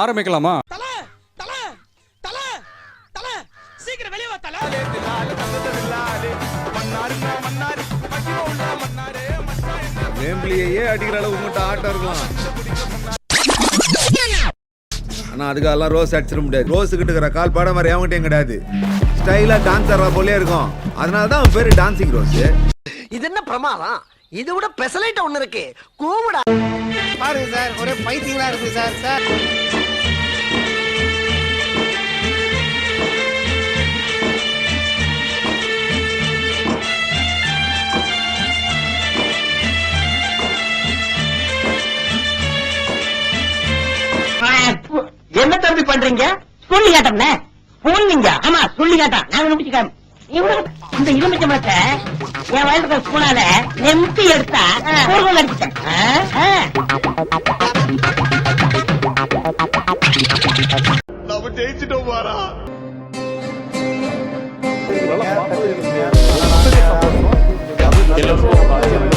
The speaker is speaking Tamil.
ஆரம்பிக்கலாமா? சீக்கிரம் வெளியே வா தல. வேம்பிலியே அடிக்கிற அளவு உங்கள்கிட்ட ஆட்டம் இருக்கலாம். ஆனா அதுக்கெல்லாம் ரோஸ் அடிச்சிட முடியாது. ரோஸு கிட்ட இருக்கிற கால் பாடம் மாதிரி அவங்ககிட்டயும் கிடையாது. ஸ்டைலா டான்ஸ் ஆடுற போலே இருக்கும். அதனாலதான் அவன் பேரு டான்சிங் ரோஸ். இது என்ன பிரமாதம்? இது விட பெசலைட் ஒண்ணு இருக்கு. கூவுடா பாருங்க சார், ஒரே பைத்தியங்களா இருக்கு சார். சார் என்ன தம்பி பண்றீங்க? சொல்லி காட்டம்ல போனீங்க. ஆமா சொல்லி காட்டான். நாங்க முடிச்சுக்காம இந்த எலுமிச்சம்பழத்தை என் வயசுக்கு ஸ்பூனால நெம்பி எடுத்தா பூர்வம் அடிச்சுட்டேன். நம்ம ஜெயிச்சிட்டோம் பாரா. எல்லாரும்